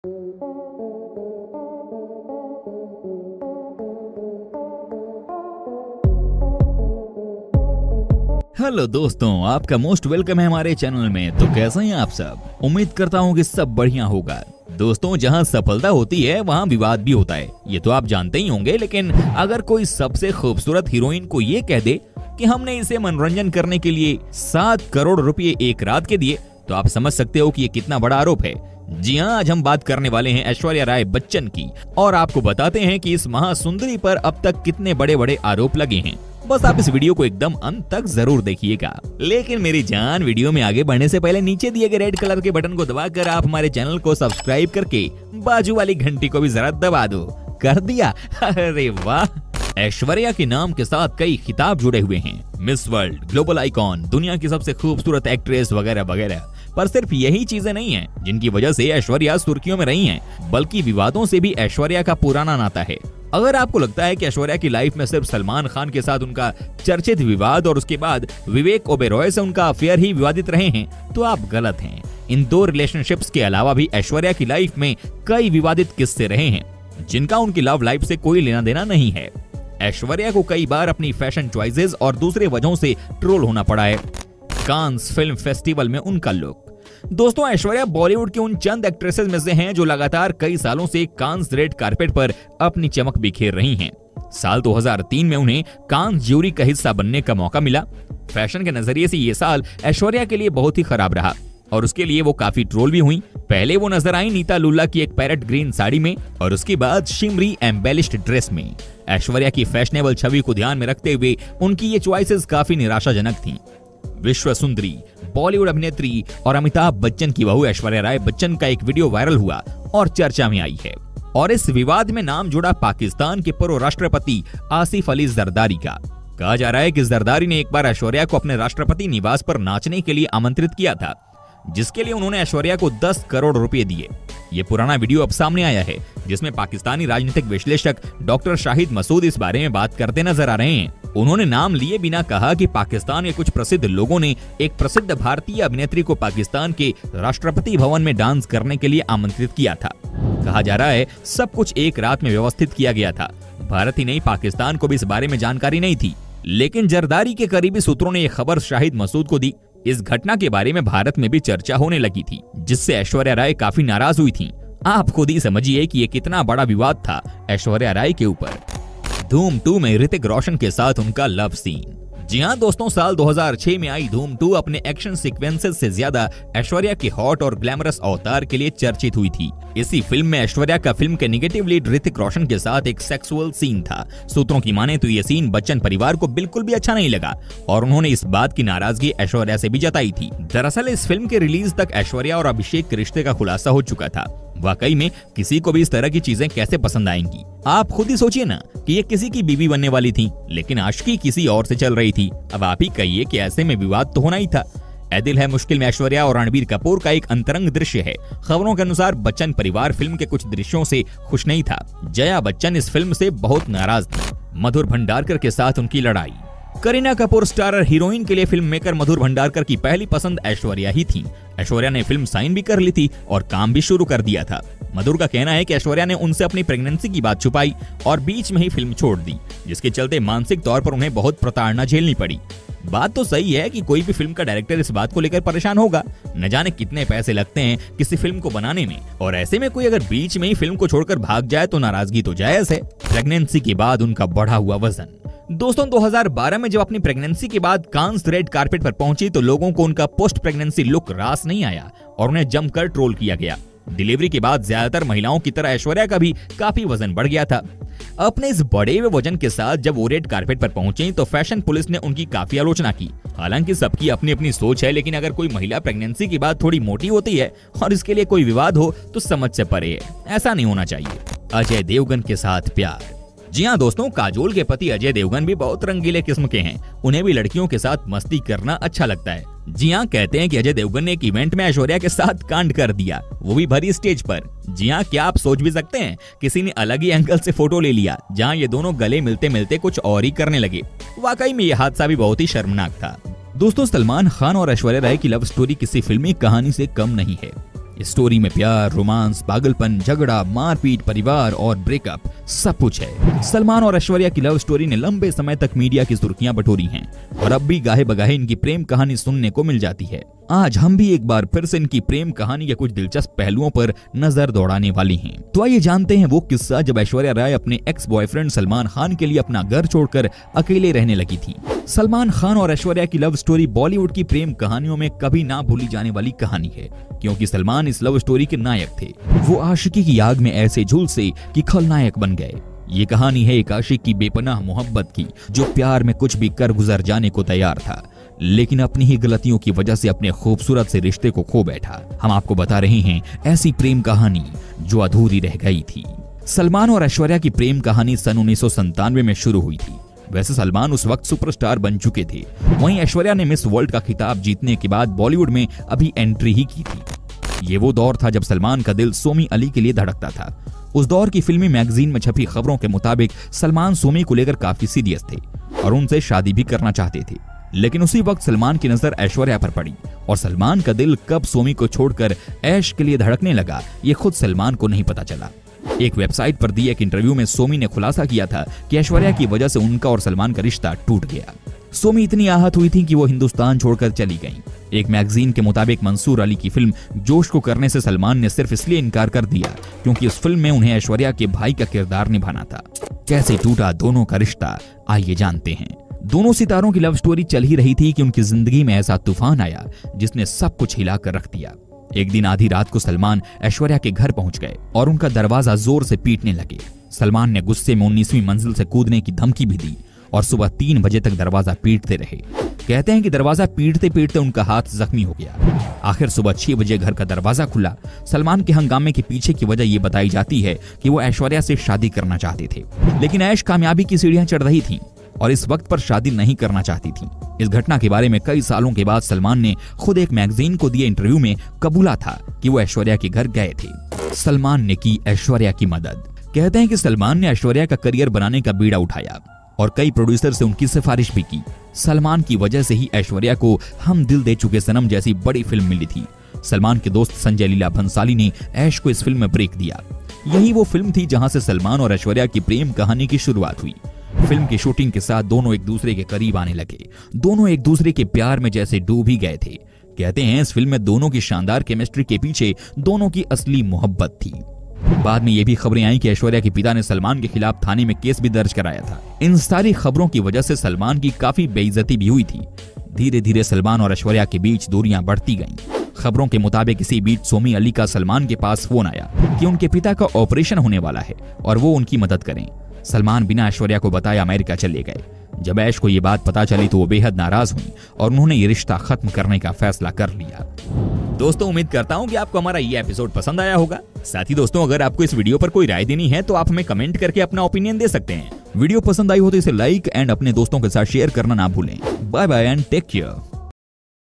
Hello दोस्तों, आपका most welcome है हमारे चैनल में। तो कैसे हैं आप सब? उम्मीद करता हूँ कि सब बढ़िया होगा। दोस्तों, जहाँ सफलता होती है वहाँ विवाद भी होता है, ये तो आप जानते ही होंगे। लेकिन अगर कोई सबसे खूबसूरत हीरोइन को ये कह दे कि हमने इसे मनोरंजन करने के लिए 7 करोड़ रुपए एक रात के दिए, तो आप समझ सकते हो कि ये कितना बड़ा आरोप है। जी हाँ, आज हम बात करने वाले हैं ऐश्वर्या राय बच्चन की, और आपको बताते हैं कि इस महासुंदरी पर अब तक कितने बड़े बड़े आरोप लगे हैं। बस आप इस वीडियो को एकदम अंत तक जरूर देखिएगा। लेकिन मेरी जान, वीडियो में आगे बढ़ने से पहले नीचे दिए गए रेड कलर के बटन को दबाकर आप हमारे चैनल को सब्सक्राइब करके बाजू वाली घंटी को भी जरा दबा दो। कर दिया? अरे वाह! ऐश्वर्या के नाम के साथ कई खिताब जुड़े हुए हैं, मिस वर्ल्ड, ग्लोबल आइकॉन, दुनिया की सबसे खूबसूरत एक्ट्रेस वगैरह वगैरह। पर सिर्फ यही चीजें नहीं हैं जिनकी वजह से ऐश्वर्या सुर्खियों में रही हैं, बल्कि विवादों से भी ऐश्वर्या का पुराना नाता है। अगर आपको लगता है कि ऐश्वर्या की लाइफ में सिर्फ सलमान खान के साथ उनका चर्चित विवाद और उसके बाद विवेक ओबेरॉय से उनका अफेयर ही विवादित रहे हैं, तो आप गलत हैं। इन 2 रिलेशनशिप्स के अलावा भी ऐश्वर्या की लाइफ में कई विवादित किस्से रहे हैं, जिनका उनकी लव लाइफ से कोई लेना देना नहीं है। ऐश्वर्या को कई बार अपनी फैशन चॉइसेस और दूसरे वजहों से ट्रोल होना पड़ा है। कांस फिल्म फेस्टिवल में उनका लुक। दोस्तों, ऐश्वर्या बॉलीवुड की उन चंद एक्ट्रेसेस में से हैं जो लगातार कई सालों से कांस रेड कारपेट पर अपनी चमक बिखेर रही हैं। साल 2003 में उन्हें कांस ज्यूरी का हिस्सा बनने का मौका मिला। फैशन के नजरिए से ये साल ऐश्वर्या के लिए बहुत ही खराब रहा और उसके लिए वो काफी ट्रोल भी हुई। पहले वो नजर आई नीता लुल्ला की एक पैरेट ग्रीन साड़ी में, और उसके बाद शिमरी एम्बेलिश्ड ड्रेस में। ऐश्वर्या की फैशनेबल छवि को ध्यान में रखते हुए उनकी ये चॉइसेस काफी निराशाजनक थीं। विश्व सुंदरी, बॉलीवुड अभिनेत्री और अमिताभ बच्चन की बहू ऐश्वर्या राय बच्चन का एक वीडियो वायरल हुआ और चर्चा में आई है, और इस विवाद में नाम जुड़ा पाकिस्तान के पूर्व राष्ट्रपति आसिफ अली जरदारी का। कहा जा रहा है कि जरदारी ने एक बार ऐश्वर्या को अपने राष्ट्रपति निवास पर नाचने के लिए आमंत्रित किया था, जिसके लिए उन्होंने ऐश्वर्या को 10 करोड़ रुपए दिए। ये पुराना वीडियो अब सामने आया है, जिसमें पाकिस्तानी राजनीतिक विश्लेषक डॉक्टर शाहिद मसूद इस बारे में बात करते नजर आ रहे हैं। उन्होंने नाम लिए बिना कहा कि पाकिस्तान के कुछ प्रसिद्ध लोगों ने एक प्रसिद्ध भारतीय अभिनेत्री को पाकिस्तान के राष्ट्रपति भवन में डांस करने के लिए आमंत्रित किया था। कहा जा रहा है सब कुछ एक रात में व्यवस्थित किया गया था। भारत ही नहीं, पाकिस्तान को भी इस बारे में जानकारी नहीं थी, लेकिन जरदारी के करीबी सूत्रों ने यह खबर शाहिद मसूद को दी। इस घटना के बारे में भारत में भी चर्चा होने लगी थी, जिससे ऐश्वर्या राय काफी नाराज हुई थी। आप खुद ही समझिए कि ये कितना बड़ा विवाद था ऐश्वर्या राय के ऊपर। धूम 2 में ऋतिक रोशन के साथ उनका लव सीन। जी हाँ दोस्तों, साल 2006 में आई धूम 2 अपने एक्शन सीक्वेंसेस से ज्यादा ऐश्वर्या के हॉट और ग्लैमरस अवतार के लिए चर्चित हुई थी। इसी फिल्म में ऐश्वर्या का फिल्म के नेगेटिव लीड ऋतिक रोशन के साथ एक सेक्सुअल सीन था। सूत्रों की माने तो ये सीन बच्चन परिवार को बिल्कुल भी अच्छा नहीं लगा और उन्होंने इस बात की नाराजगी ऐश्वर्या से भी जताई थी। दरअसल इस फिल्म के रिलीज तक ऐश्वर्या और अभिषेक के रिश्ते का खुलासा हो चुका था। वाकई में किसी को भी इस तरह की चीजें कैसे पसंद आएंगी? आप खुद ही सोचिए ना कि ये किसी की बीवी बनने वाली थी, लेकिन आशिकी किसी और से चल रही थी। अब आप ही कहिए कि ऐसे में विवाद तो होना ही था। ऐ दिल है मुश्किल में ऐश्वर्या और रणबीर कपूर का एक अंतरंग दृश्य है। खबरों के अनुसार बच्चन परिवार फिल्म के कुछ दृश्यों से खुश नहीं था। जया बच्चन इस फिल्म से बहुत नाराज थी। मधुर भंडारकर के साथ उनकी लड़ाई। करीना कपूर स्टारर हीरोइन के लिए फिल्म मेकर मधुर भंडारकर की पहली पसंद ऐश्वर्या ही थी। ऐश्वर्या ने फिल्म साइन भी कर ली थी और काम भी शुरू कर दिया था। मधुर का कहना है कि ऐश्वर्या ने उनसे अपनी प्रेगनेंसी की बात छुपाई और बीच में ही फिल्म छोड़ दी, जिसके चलते मानसिक तौर पर उन्हें बहुत प्रताड़ना झेलनी पड़ी। बात तो सही है कि कोई भी फिल्म का डायरेक्टर इस बात को लेकर परेशान होगा। न जाने कितने पैसे लगते हैं किसी फिल्म को बनाने में, और ऐसे में कोई अगर बीच में ही फिल्म को छोड़कर भाग जाए तो नाराजगी तो जायज है। प्रेगनेंसी के बाद उनका बढ़ा हुआ वजन। दोस्तों, 2012 में जब अपनी प्रेगनेंसी के बाद कांस रेड कारपेट पर पहुंची तो लोगों को उनका पोस्ट प्रेगनेंसी लुक रास नहीं आया और उन्हें जमकर ट्रोल किया गया। डिलीवरी के बाद ज्यादातर महिलाओं की तरह ऐश्वर्या का भी काफी वजन बढ़ गया था। अपने इस बढ़े हुए वजन के साथ जब वो रेड कारपेट पर पहुंचे तो फैशन पुलिस ने उनकी काफी आलोचना की। हालांकि सबकी अपनी अपनी सोच है, लेकिन अगर कोई महिला प्रेगनेंसी के बाद थोड़ी मोटी होती है और इसके लिए कोई विवाद हो तो समझ से परे है। ऐसा नहीं होना चाहिए। अजय देवगन के साथ प्यार। जी हाँ दोस्तों, काजोल के पति अजय देवगन भी बहुत रंगीले किस्म के हैं। उन्हें भी लड़कियों के साथ मस्ती करना अच्छा लगता है। जी हाँ, कहते हैं कि अजय देवगन ने एक इवेंट में ऐश्वर्या के साथ कांड कर दिया, वो भी भरी स्टेज पर। जी हाँ, क्या आप सोच भी सकते हैं, किसी ने अलग ही एंगल से फोटो ले लिया जहाँ ये दोनों गले मिलते मिलते कुछ और ही करने लगे। वाकई में ये हादसा भी बहुत ही शर्मनाक था। दोस्तों, सलमान खान और ऐश्वर्या राय की लव स्टोरी किसी फिल्मी कहानी से कम नहीं है। इस स्टोरी में प्यार, रोमांस, पागलपन, झगड़ा, मारपीट, परिवार और ब्रेकअप सब कुछ है। सलमान और ऐश्वर्या की लव स्टोरी ने लंबे समय तक मीडिया की सुर्खियां बटोरी हैं और अब भी गाहे बगाहे इनकी प्रेम कहानी सुनने को मिल जाती है। आज हम भी एक बार फिर से इनकी प्रेम कहानी के कुछ दिलचस्प पहलुओं पर नजर दौड़ाने वाली हैं। तो आइए जानते हैं वो किस्सा जब ऐश्वर्या राय अपने एक्स बॉयफ्रेंड सलमान खान के लिए अपना घर छोड़कर अकेले रहने लगी थी। सलमान खान और ऐश्वर्या की लव स्टोरी बॉलीवुड की प्रेम कहानियों में कभी ना भूली जाने वाली कहानी है, क्योंकि सलमान इस लव स्टोरी के नायक थे। वो आशिकी की आग में ऐसे झुलसे कि खलनायक बन गए। ये कहानी है एक आशिक की बेपनाह मोहब्बत की, जो प्यार में कुछ भी कर गुजर जाने को तैयार था, लेकिन अपनी ही गलतियों की वजह से अपने खूबसूरत से रिश्ते को खो बैठा। हम आपको बता रहे हैं ऐसी प्रेम कहानी जो अधूरी रह गई थी। सलमान और ऐश्वर्या की प्रेम कहानी सन 1997 में शुरू हुई थी। वैसे सलमान उस वक्त सुपरस्टार बन चुके थे, वहीं ऐश्वर्या ने मिस वर्ल्ड का खिताब जीतने के बाद बॉलीवुड में अभी एंट्री ही की थी। ये वो दौर था जब सलमान का दिल सोमी अली के लिए धड़कता था। उस दौर की फिल्मी मैगजीन में छपी खबरों के मुताबिक सलमान सोमी को लेकर काफी सीरियस थे और उनसे शादी भी करना चाहते थे। लेकिन उसी वक्त सलमान की नजर ऐश्वर्या पर पड़ी और सलमान का दिल कब सोमी को छोड़कर ऐश के लिए धड़कने लगा, ये खुद सलमान को नहीं पता चला। एक वेबसाइट पर दिए एक इंटरव्यू में सोमी ने खुलासा किया था कि ऐश्वर्या की वजह से उनका और सलमान का रिश्ता टूट गया। सोमी इतनी आहत हुई थी कि वो हिंदुस्तान छोड़कर चली गईं। एक मैगजीन के मुताबिक मंसूर अली की फिल्म जोश को करने से सलमान ने सिर्फ इसलिए इनकार कर दिया क्योंकि उस फिल्म में उन्हें ऐश्वर्या के भाई का किरदार निभाना था। कैसे टूटा दोनों का रिश्ता, आइए जानते हैं। दोनों सितारों की लव स्टोरी चल ही रही थी कि उनकी जिंदगी में ऐसा तूफान आया जिसने सब कुछ हिला कर रख दिया। एक दिन आधी रात को सलमान ऐश्वर्या के घर पहुंच गए और उनका दरवाजा जोर से पीटने लगे। सलमान ने गुस्से में 19वीं मंजिल से कूदने की धमकी भी दी और सुबह 3 बजे तक दरवाजा पीटते रहे। कहते हैं कि दरवाजा पीटते पीटते उनका हाथ जख्मी हो गया। आखिर सुबह 6 बजे घर का दरवाजा खुला। सलमान के हंगामे के पीछे की वजह ये बताई जाती है कि वो ऐश्वर्या से शादी करना चाहते थे, लेकिन ऐश कामयाबी की सीढ़ियां चढ़ रही थी और इस वक्त पर शादी नहीं करना चाहती थी। इस घटना के बारे में कई सालों के बाद सलमान ने खुद एक मैगजीन को दिए इंटरव्यू में कबूला था कि वो ऐश्वर्या के घर गए थे। सलमान ने की ऐश्वर्या की मदद। कहते हैं कि सलमान ने ऐश्वर्या का करियर बनाने का बीड़ा उठाया और कई प्रोड्यूसर से उनकी सिफारिश भी की। सलमान की वजह से ही ऐश्वर्या को हम दिल दे चुके सनम जैसी बड़ी फिल्म मिली थी। सलमान के दोस्त संजय लीला भंसाली ने ऐश को इस फिल्म में ब्रेक दिया। यही वो फिल्म थी जहां से सलमान और ऐश्वर्या की प्रेम कहानी की शुरुआत हुई। फिल्म की शूटिंग के साथ दोनों एक दूसरे के करीब आने लगे। दोनों एक दूसरे के प्यार में जैसे डूब ही गए थे। कहते हैं इस फिल्म में दोनों की शानदार केमिस्ट्री के पीछे दोनों की असली मोहब्बत थी। बाद में ये भी खबरें आई कि ऐश्वर्या के पिता ने सलमान के खिलाफ थाने में केस भी दर्ज कराया था। इन सारी खबरों की वजह से सलमान की काफी बेइज्जती भी हुई थी। धीरे धीरे सलमान और ऐश्वर्या के बीच दूरियां बढ़ती गईं। खबरों के मुताबिक इसी बीच सोमी अली का सलमान के पास फोन आया कि उनके पिता का ऑपरेशन होने वाला है और वो उनकी मदद करें। सलमान बिना ऐश्वर्या को बताए अमेरिका चले गए। जब ऐश को ये बात पता चली तो वो बेहद नाराज हुई और उन्होंने ये रिश्ता खत्म करने का फैसला कर लिया। दोस्तों, उम्मीद करता हूँ कि आपको हमारा ये एपिसोड पसंद आया होगा। साथ ही दोस्तों, अगर आपको इस वीडियो पर कोई राय देनी है तो आप हमें कमेंट करके अपना ओपिनियन दे सकते हैं। वीडियो पसंद आई हो तो इसे लाइक एंड अपने दोस्तों के साथ शेयर करना ना भूलें। Bye bye and take care.